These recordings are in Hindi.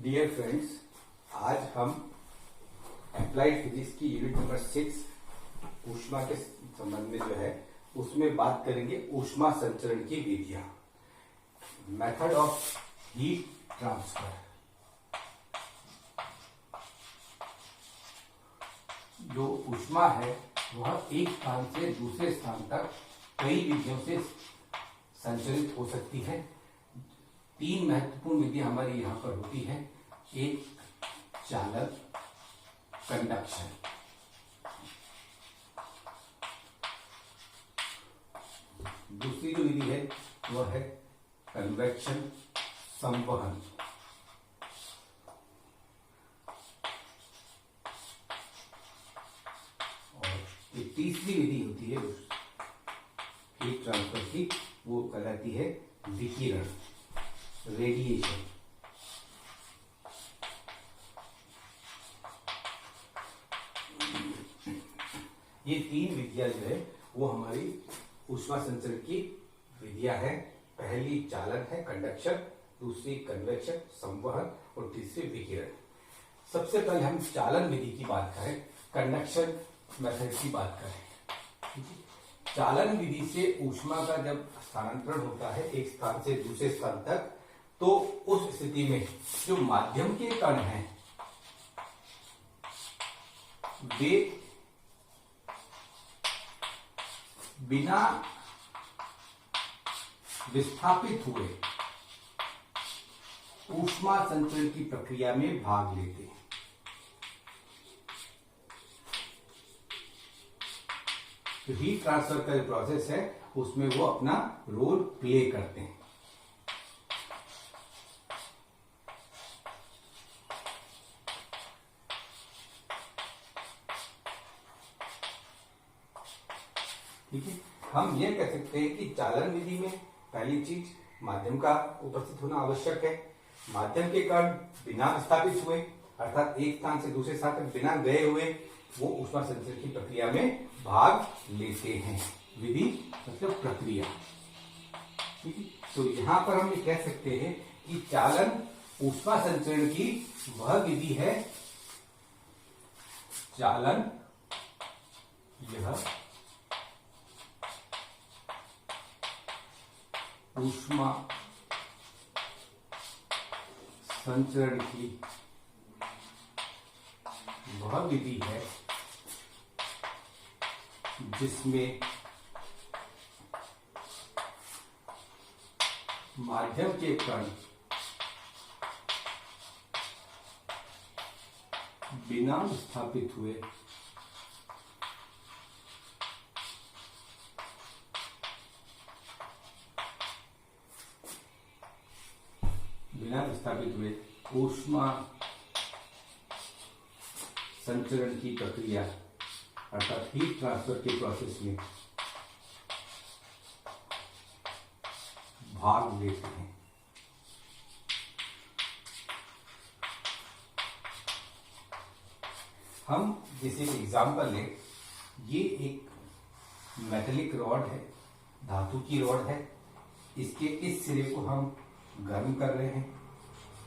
डियर फ्रेंड्स, आज हम अप्लाइड फिजिक्स की यूनिट नंबर 6 ऊष्मा के संबंध में जो है उसमें बात करेंगे ऊष्मा संचरण की विधियां, मेथड ऑफ हीट ट्रांसफर। जो ऊष्मा है वह एक स्थान से दूसरे स्थान तक कई विधियों से संचरित हो सकती है। तीन महत्वपूर्ण विधियां हमारी यहां पर होती है। एक चालन, कंडक्शन, दूसरी जो विधि है वह है कन्वेक्शन, संवहन, और ये तीसरी विधि होती है हीट ट्रांसफर की, वो कहलाती है विकिरण, रेडिएशन। ये तीन विधियां जो है वो हमारी ऊष्मा संचरण की विधियां हैं। पहली चालन है, कंडक्शन, दूसरी कन्वेक्शन, संवहन, और तीसरी विकिरण। सबसे पहले हम चालन विधि की बात करें, कंडक्शन मेथड की बात करें। चालन विधि से ऊष्मा का जब स्थानांतरण होता है एक स्थान से दूसरे स्थान तक, तो उस स्थिति में जो माध्यम के कण हैं वे बिना विस्थापित हुए ऊष्मा संचरण की प्रक्रिया में भाग लेते हैं। तो हीट ट्रांसफर का जो प्रोसेस है उसमें वो अपना रोल प्ले करते हैं। ठीक है, हम ये कह सकते हैं कि चालन विधि में पहली चीज माध्यम का उपस्थित होना आवश्यक है। माध्यम के कण बिना विस्थापित हुए अर्थात एक स्थान से दूसरे स्थान तक बिना गए हुए वो ऊष्मा संचरण की प्रक्रिया में भाग लेते हैं। विधि मतलब प्रक्रिया। ठीक है, तो यहां पर हम ये कह सकते हैं कि चालन ऊष्मा संचरण की वह विधि है, चालन यह ऊष्मा संचरण की वह विधि है जिसमें माध्यम के कण बिना विस्थापित हुए ऊष्मा संचरण की प्रक्रिया अर्थात हीट ट्रांसफर के प्रोसेस में भाग लेते हैं। हम जैसे एग्जाम्पल लें, ये एक मेटेलिक रॉड है, धातु की रॉड है। इसके इस सिरे को हम गर्म कर रहे हैं,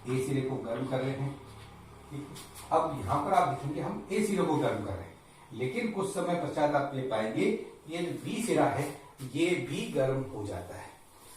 ए सिरे को गर्म कर रहे हैं। अब यहां पर आप देखेंगे हम ए सिरे को गर्म कर रहे हैं, लेकिन कुछ समय पश्चात आप ये पाएंगे ये जो बी सिरा है ये भी गर्म हो जाता है।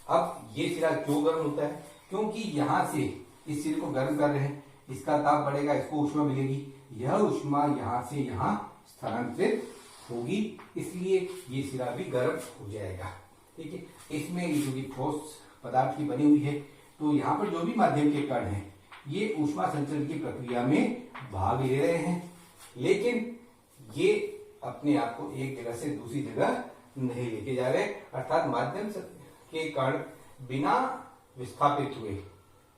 अब ये सिरा क्यों गर्म होता है? क्योंकि यहां से इस सिरे को गर्म कर रहे हैं, इसका ताप बढ़ेगा, इसको ऊष्मा मिलेगी, यह ऊष्मा यहां से यहां स्थानांतरित होगी, इसलिए ये सिरा भी गर्म हो जाएगा। ठीक है, इसमें जो कि ठोस पदार्थ की बनी हुई है, तो यहाँ पर जो भी माध्यम के कण हैं ये ऊष्मा संचरण की प्रक्रिया में भाग ले रहे हैं, लेकिन ये अपने आप को एक जगह से दूसरी जगह नहीं लेके जा रहे, अर्थात माध्यम के कण बिना विस्थापित हुए,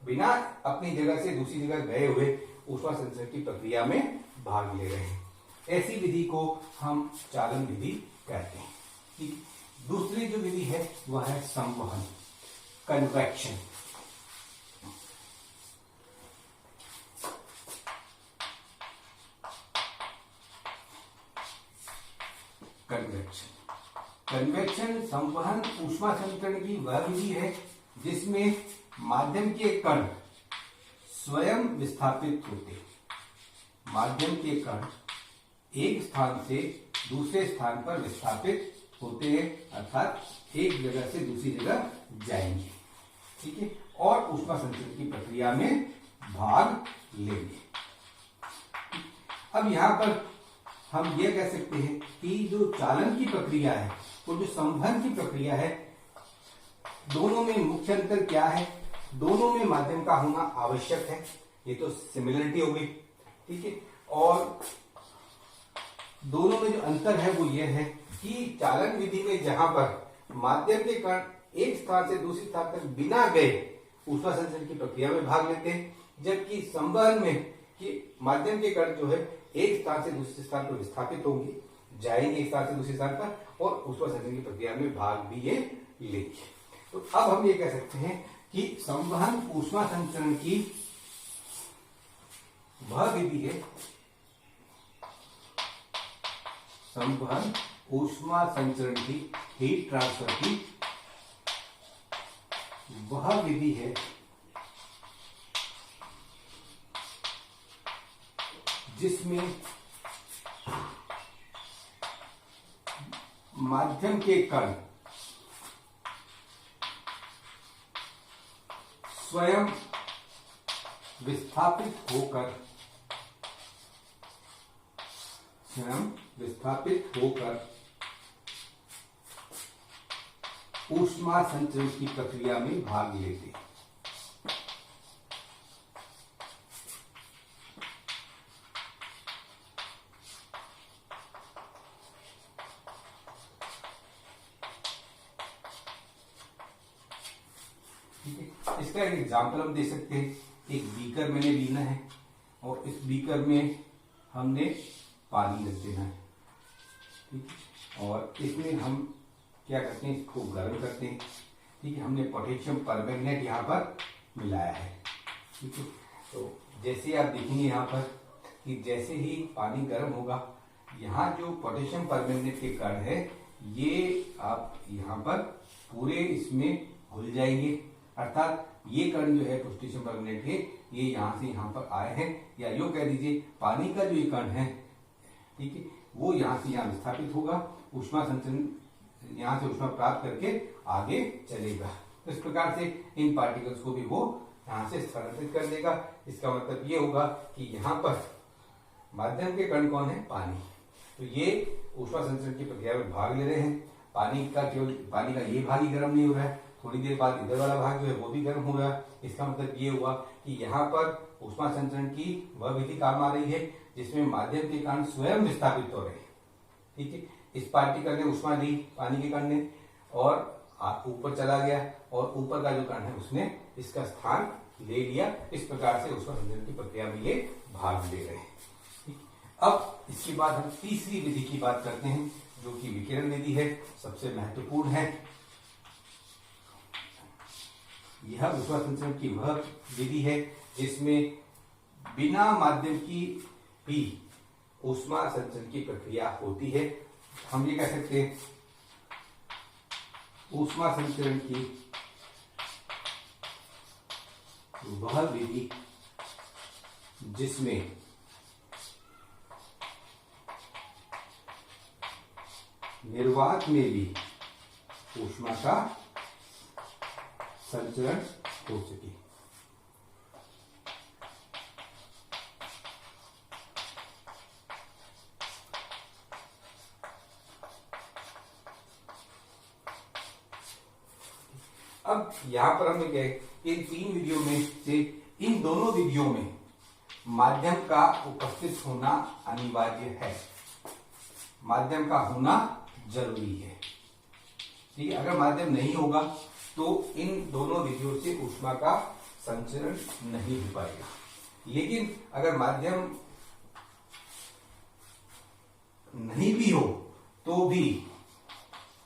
बिना अपनी जगह से दूसरी जगह गए हुए ऊष्मा संचरण की प्रक्रिया में भाग ले रहे हैं। ऐसी विधि को हम चालन विधि कहते हैं। ठीक, दूसरी जो विधि है वह है संवहन, कन्वेक्शन। कन्वेक्शन संवहन ऊष्मा संचरण की वह विधि है जिसमें माध्यम के कण स्वयं विस्थापित होते, माध्यम के कण एक स्थान से दूसरे स्थान पर विस्थापित होते हैं, अर्थात एक जगह से दूसरी जगह जाएंगे, ठीक है, और ऊष्मा संचरण की प्रक्रिया में भाग लेंगे। अब यहां पर हम यह कह सकते हैं कि जो चालन की प्रक्रिया है और जो संवहन की प्रक्रिया है, दोनों में मुख्य अंतर क्या है? दोनों में माध्यम का होना आवश्यक है, ये तो सिमिलरिटी हो गई, ठीक है। और दोनों में जो अंतर है वो ये है कि चालन विधि में जहां पर माध्यम के कण एक स्थान से दूसरे स्थान तक बिना गए ऊष्मा संचरण की प्रक्रिया में भाग लेते हैं, जबकि संवहन में कि माध्यम के कण जो है एक स्थान से दूसरे स्थान पर विस्थापित होंगे, जाएंगे एक स्थान से दूसरे स्थान पर और ऊष्मा संचरण की प्रक्रिया में भाग भी ये लेंगे। तो अब हम ये कह सकते हैं कि संवहन ऊष्मा संचरण की वह विधि है, संवहन ऊष्मा संचरण की हीट ट्रांसफर की वह विधि है जिसमें माध्यम के कण स्वयं विस्थापित होकर ऊष्मा संचरण की प्रक्रिया में भाग लेते हैं। ठीक है, इसका एक एग्जाम्पल हम दे सकते हैं। एक बीकर मैंने लेना है और इस बीकर में हमने पानी रख देना है, ठीक है, और इसमें हम क्या करते हैं, इसको गर्म करते हैं, ठीक है। हमने पोटेशियम परमैंगनेट यहाँ पर मिलाया है, ठीक है। तो जैसे आप देखेंगे यहाँ पर कि जैसे ही पानी गर्म होगा, यहाँ जो पोटेशियम परमैंगनेट के कण है ये आप यहाँ पर पूरे इसमें घुल जाएंगे, अर्थात ये कण जो है पोटेशियम परमैंगनेट के ये यहाँ से यहाँ पर आए हैं, या यूं कह दीजिए पानी का जो ये कण है, ठीक है, वो यहाँ से यहाँ विस्थापित होगा, ऊष्मा संचरण यहाँ से ऊष्मा प्राप्त करके आगे चलेगा। तो इस प्रकार से इन पार्टिकल्स को भी वो यहाँ से स्थानांतरित कर देगा। इसका मतलब ये होगा कि यहाँ पर माध्यम के कण कौन है? पानी। तो ये ऊष्मा संचरण की प्रक्रिया में भाग ले रहे हैं। पानी का ये भाग ही गर्म नहीं हो रहा है, थोड़ी देर बाद इधर वाला भाग जो है वो भी गर्म हो रहा है। इसका मतलब ये हुआ कि यहाँ पर ऊष्मा संचरण की वह विधि काम आ रही है जिसमें माध्यम के कण स्वयं विस्थापित हो रहे हैं, ठीक है। इस पार्टिकल ने ऊष्मा ली पानी के कण ने और ऊपर चला गया और ऊपर का जो कण है उसने इसका स्थान ले लिया। इस प्रकार से ऊष्मा संचरण की प्रक्रिया में ये भाग ले रहे हैं। अब इसके बाद हम तीसरी विधि की बात करते हैं जो कि विकिरण विधि है, सबसे महत्वपूर्ण है। यह ऊष्मा संचरण की वह विधि है जिसमें बिना माध्यम की भी ऊष्मा संचरण की प्रक्रिया होती है। हम ये कह सकते हैं ऊष्मा संचरण की वह विधि जिसमें निर्वात में भी ऊष्मा का संचरण हो सके। अब यहां पर हमने क्या इन तीन विधियों में से इन दोनों विधियों में माध्यम का उपस्थित होना अनिवार्य है, माध्यम का होना जरूरी है, ठीक है। अगर माध्यम नहीं होगा तो इन दोनों विधियों से ऊष्मा का संचरण नहीं हो पाएगा। लेकिन अगर माध्यम नहीं भी हो तो भी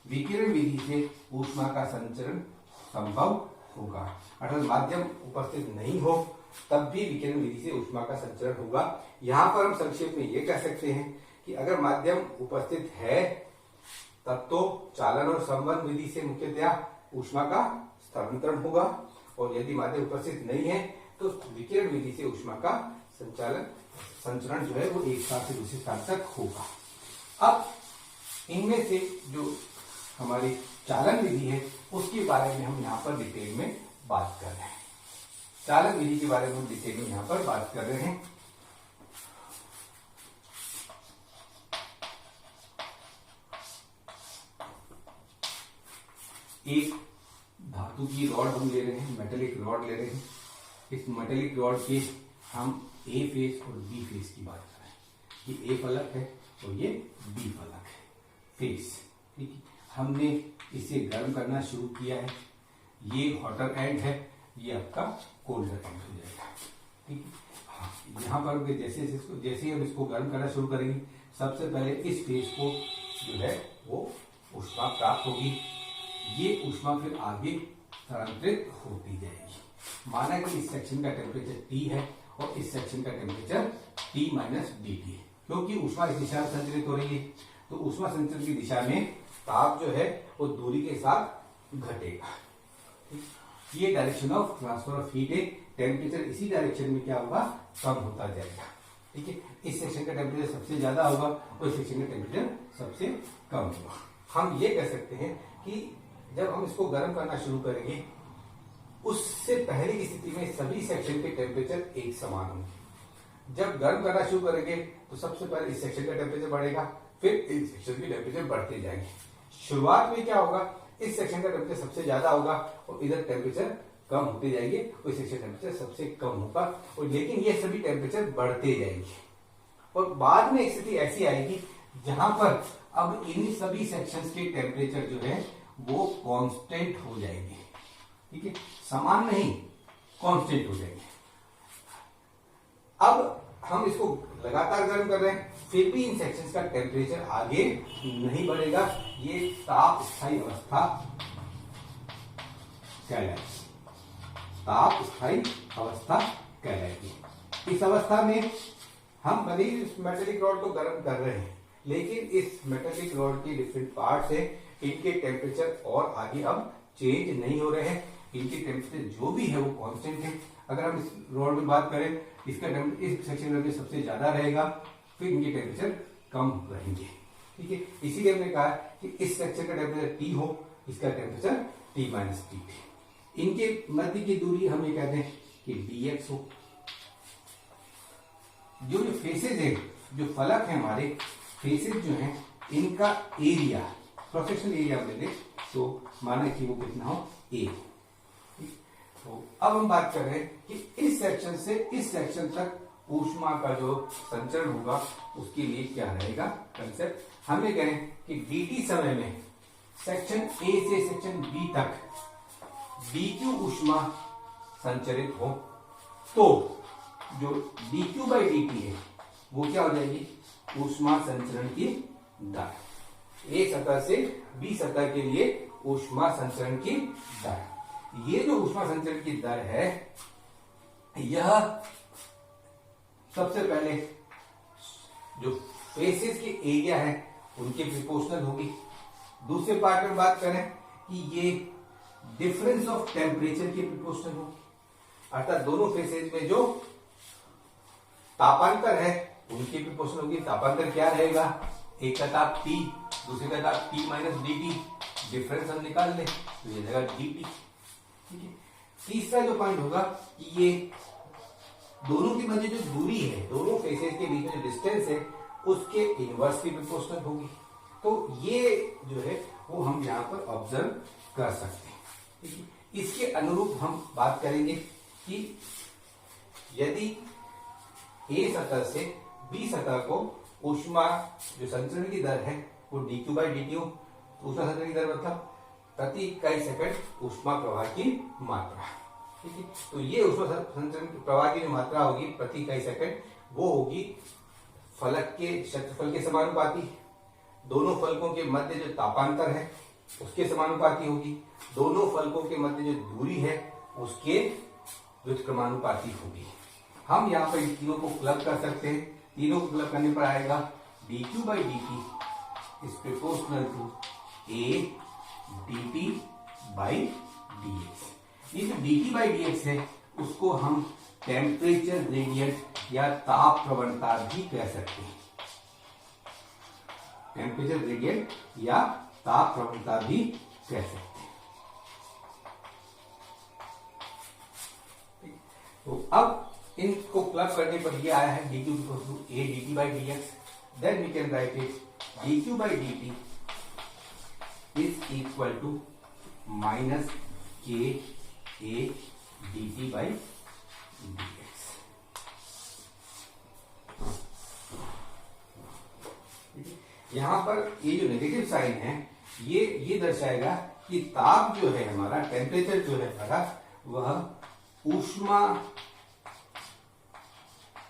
विकिरण विधि से ऊष्मा का संचरण संभव होगा। अर्थात माध्यम उपस्थित नहीं हो तब भी विकिरण विधि से ऊष्मा का संचरण होगा। यहां पर हम संक्षेप में यह कह सकते हैं कि अगर माध्यम उपस्थित है तब तो चालन और संवहन विधि से मुख्यतया ऊष्मा का स्थानांतरण होगा, और यदि माध्यम उपस्थित नहीं है तो विकिरण विधि से ऊष्मा का संचरण जो है वो एक स्थान से दूसरे स्थान तक होगा। अब इनमें से जो हमारी चालन विधि है उसके बारे में हम यहाँ पर डिटेल में बात कर रहे हैं। चालन विधि के बारे में डिटेल में यहाँ पर बात कर रहे हैं। एक धातु की रॉड हम ले रहे हैं, मेटेलिक रॉड ले रहे हैं। इस मेटेलिक रॉड के हम ए फेस और बी फेस की बात कर रहे हैं। ये ए फलक है और ये बी फलक है, फेस। ठीक है, हमने इसे गर्म करना शुरू किया है। ये हॉटर एंड है, ये आपका कोल्डर एंड हो जाएगा। ठीक है, हाँ, यहाँ पर जैसे हम इसको गर्म करना शुरू करेंगे, सबसे पहले इस फेस को जो है वो ऊष्मा प्राप्त होगी। ये ऊष्मा फिर आगे स्थानांतरित होती जाएगी। माना कि इस सेक्शन का टेम्परेचर T है और इस सेक्शन का टेम्परेचर T माइनस dt है। क्योंकि ऊष्मा इस दिशा में संचरित हो रही है, तो ऊष्मा संचरण की दिशा में ताप जो है वो दूरी के साथ घटेगा। ये direction of transfer of heat है। टेम्परेचर इसी डायरेक्शन में क्या होगा, कम होता जाएगा। ठीक है, इस सेक्शन का टेम्परेचर सबसे ज्यादा होगा और इस सेक्शन का टेम्परेचर सबसे कम होगा। हम ये कह सकते हैं कि जब हम इसको गर्म करना शुरू करेंगे, उससे पहले की स्थिति में सभी सेक्शन के टेम्परेचर एक समान होंगे। जब गर्म करना शुरू करेंगे तो सबसे पहले इस सेक्शन का टेम्परेचर बढ़ेगा, फिर इस सेक्शन के टेम्परेचर बढ़ते जाएंगे। शुरुआत में क्या होगा, इस सेक्शन का टेम्परेचर सबसे ज्यादा होगा और इधर टेम्परेचर कम होते जाएंगे और इस सेक्शन टेम्परेचर सबसे कम होगा, और लेकिन ये सभी टेम्परेचर बढ़ते जाएंगे। और बाद में एक स्थिति ऐसी आएगी जहां पर अब इन सभी सेक्शंस के टेम्परेचर जो है वो कांस्टेंट हो जाएंगे। ठीक है, समान नहीं, कांस्टेंट हो जाएंगे। अब हम इसको लगातार गर्म कर रहे हैं, फिर भी इन सेक्शंस का टेम्परेचर आगे नहीं बढ़ेगा। ये ताप स्थायी अवस्था कहलाएगी। ताप स्थायी अवस्था कहलाएगी। इस अवस्था में हम भले ही इस मेटेलिक रॉड को गर्म कर रहे हैं, लेकिन इस मेटेलिक रॉड के डिफरेंट पार्ट्स हैं, इनके टेम्परेचर और आगे अब चेंज नहीं हो रहे हैं। इनके टेम्परेचर जो भी है वो कांस्टेंट है। अगर हम इस रॉड में बात करें, इसका इस सेक्शन में सबसे ज्यादा रहेगा, फिर इनके टेम्परेचर कम रहेंगे। ठीक है, इसीलिए हमने कहा कि इस सेक्शन का टेम्परेचर T हो, इसका टेम्परेचर T माइनस dt। इनके मध्य की दूरी हम ये कहते हैं कि dx हो। जो फेसेज है, जो फलक है हमारे, फेसेज जो है, इनका एरिया, क्रॉस एरिया ले लें तो माना कि वो कितना हो, A। तो अब हम बात कर रहे हैं कि इस सेक्शन से इस सेक्शन तक ऊष्मा का जो संचरण होगा उसके लिए क्या रहेगा कंसेप्ट। हम ये कहें कि dt समय में सेक्शन A से सेक्शन B तक dq ऊष्मा संचरित हो, तो जो dq बाई dt है वो क्या हो जाएगी, ऊष्मा संचरण की दर। A सतह से B सतह के लिए ऊष्मा संचरण की दर। ये जो ऊष्मा संचरण की दर है, यह सबसे पहले जो फेसेस के एरिया है उनके प्रोपोर्शनल होगी। दूसरे पार्ट में बात करें कि ये डिफरेंस ऑफ टेम्परेचर के प्रोपोर्शनल होगी, अर्थात दोनों फेसेस में जो तापांतर है उनके प्रोपोर्शनल होगी। तापांतर क्या रहेगा, एक का ताप T, दूसरे का ताप T माइनस dt। डिफरेंस हम निकाल लें तो ये रहेगा dt। ठीक है, तीसरा जो पॉइंट होगा कि ये दोनों के मध्य जो दूरी है, दोनों फेसेस के बीच में जो डिस्टेंस है, उसके इनवर्स की प्रोपोर्शनल होगी। तो ये जो है वो हम यहाँ पर ऑब्जर्व कर सकते हैं। ठीक है, इसके अनुरूप हम बात करेंगे कि यदि A सतह से B सतह को ऊष्मा जो संचरण की दर है वो dq बाई dt हो, ऊष्मा संचरण की दर मतलब प्रति इकाई सेकंड ऊष्मा प्रवाह की मात्रा। ठीक है, तो ये ऊष्मा संचरण प्रवाह की जो मात्रा होगी प्रति इकाई सेकंड, वो होगी फलक के क्षेत्रफल के समानुपाती। दोनों फलकों के मध्य जो तापांतर है उसके समानुपाती होगी। दोनों फलकों के मध्य जो दूरी है उसके व्युत्क्रमानुपाती होगी। हम यहाँ पर इन तीनों को क्लब कर सकते हैं। तीनों को क्लब करने पर आएगा dq by dt is proportional to A dt by dx। ये जो dt बाई dx है उसको हम टेम्परेचर ग्रेडियंट या ताप प्रवणता भी कह सकते हैं। टेम्परेचर ग्रेडियंट या ताप प्रवणता भी कह सकते हैं। तो अब इनको प्लग करने पर ये आया है dq = a dt by dx, then we can write it dq by dt is equal to minus k a dt by dx। यहां पर ये जो नेगेटिव साइन है ये दर्शाएगा कि ताप जो है हमारा, टेम्परेचर जो है हमारा, वह ऊष्मा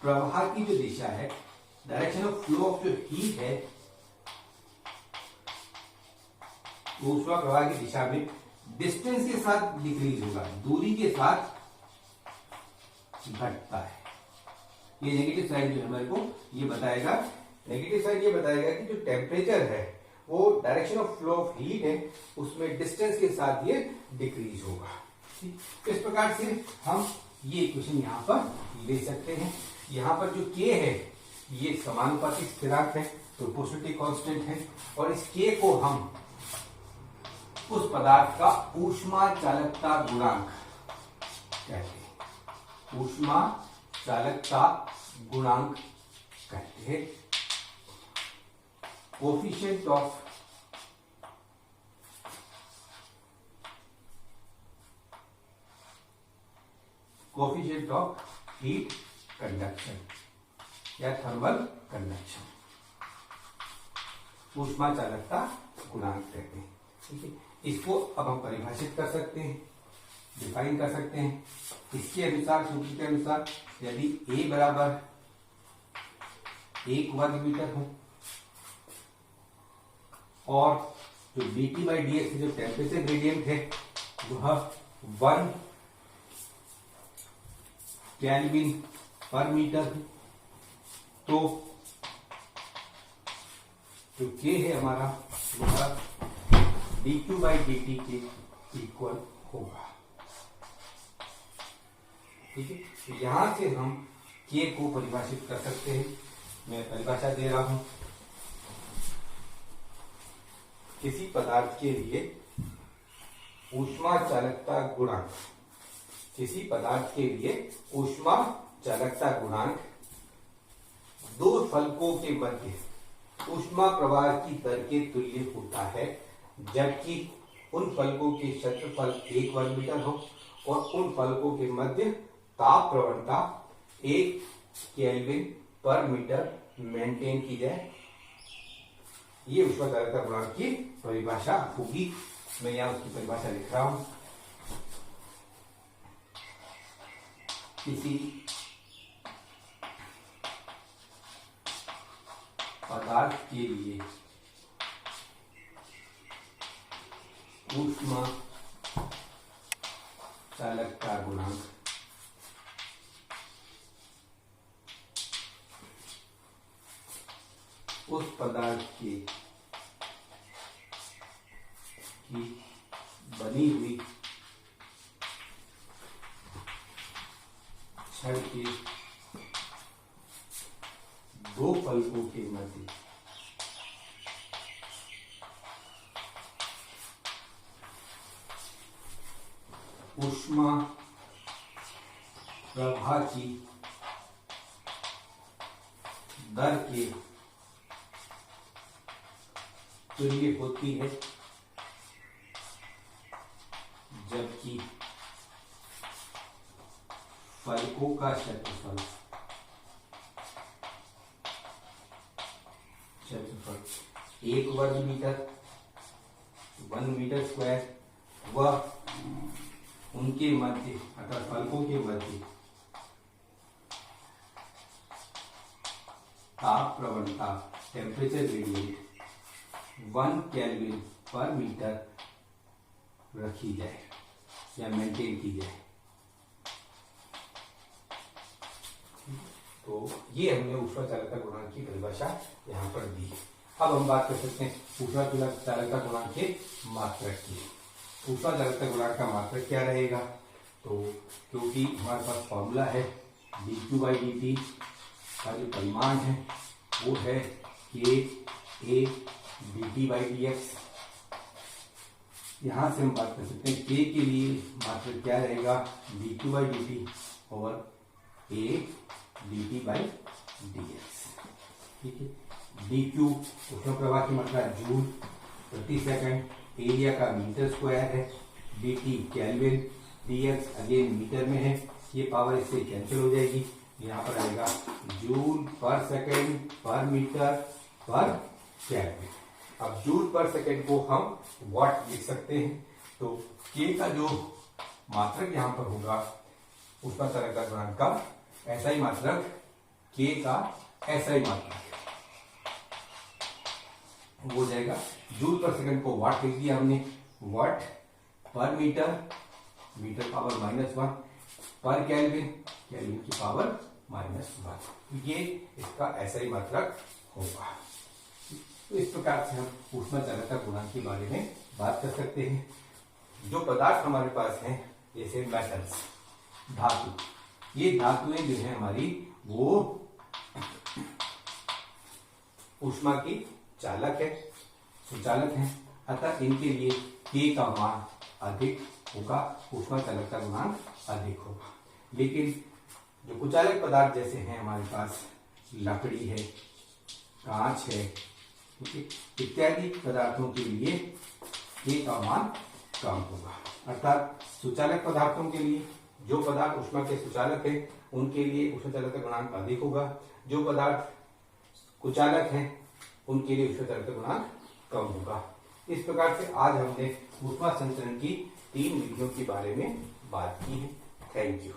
प्रवाह की जो दिशा है, डायरेक्शन ऑफ फ्लो ऑफ जो हीट है, ऊष्मा प्रवाह की दिशा में डिस्टेंस के साथ डिक्रीज होगा, दूरी के साथ घटता है। ये नेगेटिव साइन जो हमारे को ये बताएगा, नेगेटिव साइन ये बताएगा कि जो टेम्परेचर है वो direction of flow of heat है, उसमें डिस्टेंस के साथ ये डिक्रीज होगा। इस प्रकार से हम ये इक्वेशन यहां पर ले सकते हैं। यहां पर जो k है ये समानुपाती स्थिरांक है, प्रोपोर्शनलिटी कांस्टेंट है, और इस k को हम उस पदार्थ का ऊष्मा चालकता गुणांक कहते हैं। ऊष्मा चालकता गुणांक कहते हैं। कोफिशिएंट ऑफ हीट कंडक्शन या थर्मल कंडक्शन, ऊष्मा चालकता गुणांक कहते हैं। ठीक है, इसको अब हम परिभाषित कर सकते हैं, डिफाइन कर सकते हैं। इसके अनुसार, सूत्र के अनुसार, यदि A बराबर 1 वर्ग मीटर हो और जो dt by dx जो टेम्परेचर ग्रेडियंट है वह 1 केल्विन पर मीटर है, तो जो k है हमारा वह dq by dt के इक्वल होगा। ठीक है, तो यहां से हम k को परिभाषित कर सकते हैं। मैं परिभाषा दे रहा हूं। किसी पदार्थ के लिए ऊष्मा चालकता गुणांक, किसी पदार्थ के लिए ऊष्मा चालकता गुणांक दो फलकों के मध्य ऊष्मा प्रवाह की दर के तुल्य होता है, जबकि उन फलकों के क्षेत्रफल 1 वर्ग मीटर हो और उन फलकों के मध्य ताप प्रवणता 1 केल्विन पर मीटर मेंटेन की जाए। ये ऊष्मा चालकता गुणांक की परिभाषा होगी। मैं यहां उसकी परिभाषा लिख रहा हूं। किसी पदार्थ के लिए ऊष्मा चालकता गुणांक उस पदार्थ की बनी हुई छड़ के दो फलकों के मध्य ऊष्मा प्रवाह की दर के तुल्य होती है, जबकि फलकों का क्षेत्रफल 1 वर्ग मीटर 1 मीटर स्क्वायर वह उनके मध्य अर्थात फलकों के मध्य ताप प्रवणता टेम्परेचर ग्रेडियंट 1 केल्विन पर मीटर रखी जाए या मेंटेन की जाए। तो ये हमने ऊष्मा चालकता गुणांक की परिभाषा यहाँ पर दी। अब हम बात कर सकते हैं ऊष्मा चालकता गुणांक के मात्रक की। ऊष्मा चालकता गुणांक का मात्रक क्या रहेगा? तो क्योंकि हमारे पास फॉर्मूला है dq बाई dt का जो परिमाण है वो है k a dt by dx। यहां से हम बात कर सकते हैं k के लिए मात्र क्या रहेगा, dq बाई dt और a dt बाई dx। ठीक है, dq ऊष्मा प्रवाह की मात्रा जूल प्रति सेकंड, एरिया का मीटर स्क्वायर है, dt kelvin, dx again metre में है, ये पावर इससे कैंसिल हो जाएगी, यहाँ पर आएगा जूल पर सेकंड पर मीटर पर केल्विन। अब जूल पर सेकंड को हम वाट लिख सकते हैं, तो k का जो मात्रक यहाँ पर होगा ऊष्मा चालकता गुणांक का SI मात्रक, k का SI मात्रक हो जाएगा। जूल पर सेकंड को वाट लिख दिया हमने, वाट पर मीटर, मीटर पावर -1 पर केल्विन, केल्विन की पावर -1, ये इसका SI मात्रक होगा। तो इस प्रकार से हम ऊष्मा चालकता गुणांक के बारे में बात कर सकते हैं। जो पदार्थ हमारे पास हैं जैसे मेटल्स, धातु, ये धातुएं जो है हमारी वो ऊष्मा की चालक है, सुचालक है, अतः इनके लिए k का मान अधिक होगा, ऊष्मा चालकता गुणांक अधिक होगा। लेकिन जो कुचालक पदार्थ जैसे हैं हमारे पास लकड़ी है, कांच है, इत्यादि पदार्थों के लिए k का मान कम होगा। अर्थात सुचालक पदार्थों के लिए जो पदार्थ ऊष्मा के सुचालक है उनके लिए ऊष्मा चालकता गुणांक अधिक होगा, जो पदार्थ कुचालक है उनके लिए ऊष्मा चालकता गुणांक कम होगा। इस प्रकार से आज हमने ऊष्मा संचरण की 3 विधियों के बारे में बात की है। Thank you.